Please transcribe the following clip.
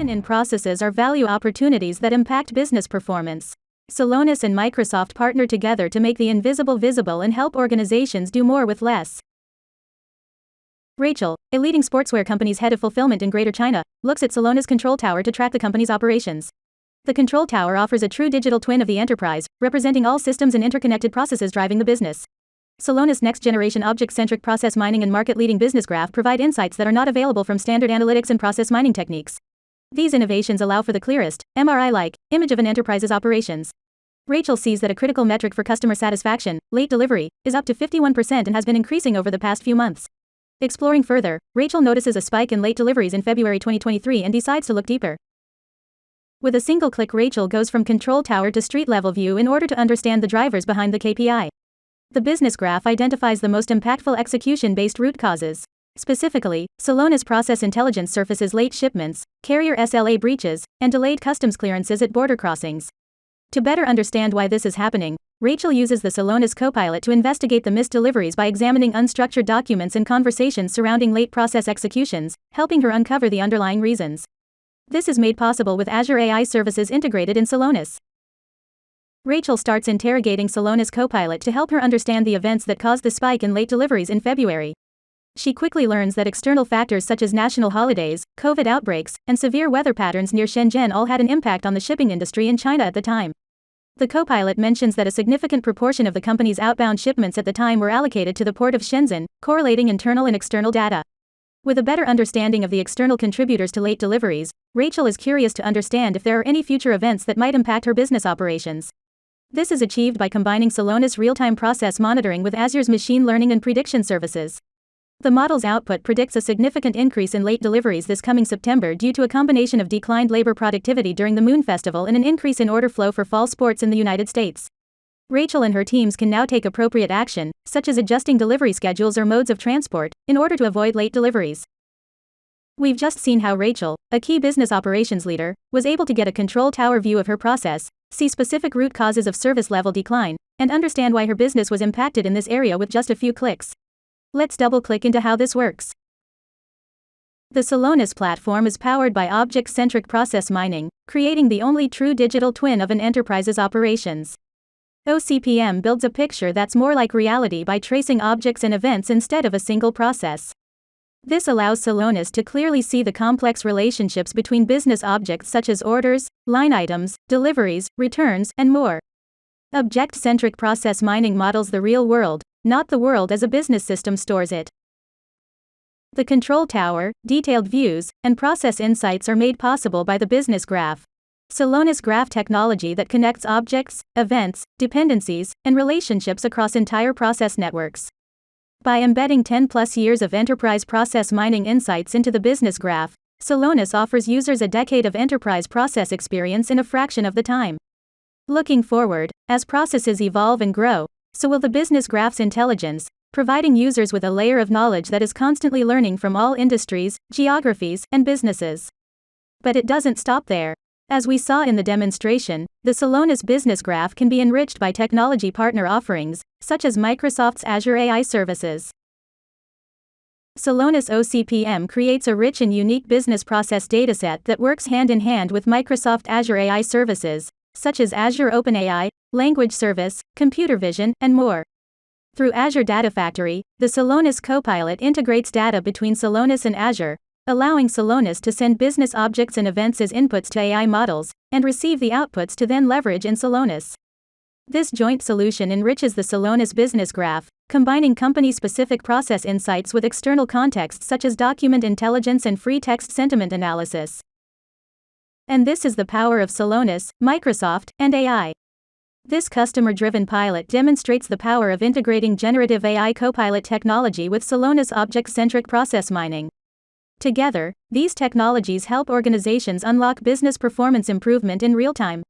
Hidden in processes are value opportunities that impact business performance. Celonis and Microsoft partner together to make the invisible visible and help organizations do more with less. 𝗦𝗲𝗀𝗀𝗀𝗀, a leading sportswear company's head of fulfillment in Greater China, looks at Celonis Control Tower to track the company's operations. The Control Tower offers a true digital twin of the enterprise, representing all systems and interconnected processes driving the business. Celonis next-generation object-centric process mining and market-leading business graph provide insights that are not available from standard analytics and process mining techniques. These innovations allow for the clearest, MRI-like, image of an enterprise's operations. 𝗦𝗲𝗀𝗀𝗀𝗀 sees that a critical metric for customer satisfaction, late delivery, is up to 51% and has been increasing over the past few months. Exploring further, 𝗦𝗲𝗀𝗀𝗀𝗀 notices a spike in late deliveries in February 2023 and decides to look deeper. With a single click, 𝗦𝗲𝗀𝗀𝗀𝗀 goes from control tower to street-level view in order to understand the drivers behind the KPI. The business graph identifies the most impactful execution-based root causes. Specifically, Celonis Process Intelligence surfaces late shipments, carrier SLA breaches, and delayed customs clearances at border crossings. To better understand why this is happening, 𝗦𝗲𝗀𝗀𝗀𝗀 uses the Celonis Copilot to investigate the missed deliveries by examining unstructured documents and conversations surrounding late process executions, helping her uncover the underlying reasons. This is made possible with Azure AI services integrated in Celonis. 𝗦𝗀𝗀𝗀𝗀 starts interrogating Celonis Copilot to help her understand the events that caused the spike in late deliveries in February. She quickly learns that external factors such as national holidays, COVID outbreaks, and severe weather patterns near Shenzhen all had an impact on the shipping industry in China at the time. The Copilot mentions that a significant proportion of the company's outbound shipments at the time were allocated to the port of Shenzhen, correlating internal and external data. With a better understanding of the external contributors to late deliveries, 𝗦𝗀𝗀𝗀𝗀 is curious to understand if there are any future events that might impact her business operations. This is achieved by combining Celonis real-time process monitoring with Azure's machine learning and prediction services. The model's output predicts a significant increase in late deliveries this coming September due to a combination of declined labor productivity during the Moon Festival and an increase in order flow for fall sports in the United States. 𝗦𝗀𝗀𝗀𝗀 and her teams can now take appropriate action, such as adjusting delivery schedules or modes of transport, in order to avoid late deliveries. We've just seen how 𝗦𝗀𝗀𝗀𝗀, a key business operations leader, was able to get a control tower view of her process, see specific root causes of service level decline, and understand why her business was impacted in this area with just a few clicks. Let's double-click into how this works. The Celonis platform is powered by object-centric process mining, creating the only true digital twin of an enterprise's operations. OCPM builds a picture that's more like reality by tracing objects and events instead of a single process. This allows Celonis to clearly see the complex relationships between business objects such as orders, line items, deliveries, returns, and more. Object-centric process mining models the real world, not the world as a business system stores it. The control tower, detailed views, and process insights are made possible by the business graph. Celonis graph technology that connects objects, events, dependencies, and relationships across entire process networks. By embedding 10+ years of enterprise process mining insights into the business graph, Celonis offers users a decade of enterprise process experience in a fraction of the time. Looking forward, as processes evolve and grow, so will the business graph's intelligence, providing users with a layer of knowledge that is constantly learning from all industries, geographies, and businesses. But it doesn't stop there. As we saw in the demonstration, the Celonis business graph can be enriched by technology partner offerings, such as Microsoft's Azure AI services. Celonis OCPM creates a rich and unique business process dataset that works hand in hand with Microsoft Azure AI services, such as Azure OpenAI, Language Service, Computer Vision, and more. Through Azure Data Factory, the Celonis Copilot integrates data between Celonis and Azure, allowing Celonis to send business objects and events as inputs to AI models, and receive the outputs to then leverage in Celonis. This joint solution enriches the Celonis business graph, combining company-specific process insights with external contexts such as document intelligence and free text sentiment analysis. And this is the power of Celonis, Microsoft, and AI. This customer-driven pilot demonstrates the power of integrating generative AI copilot technology with Celonis object-centric process mining. Together, these technologies help organizations unlock business performance improvement in real time.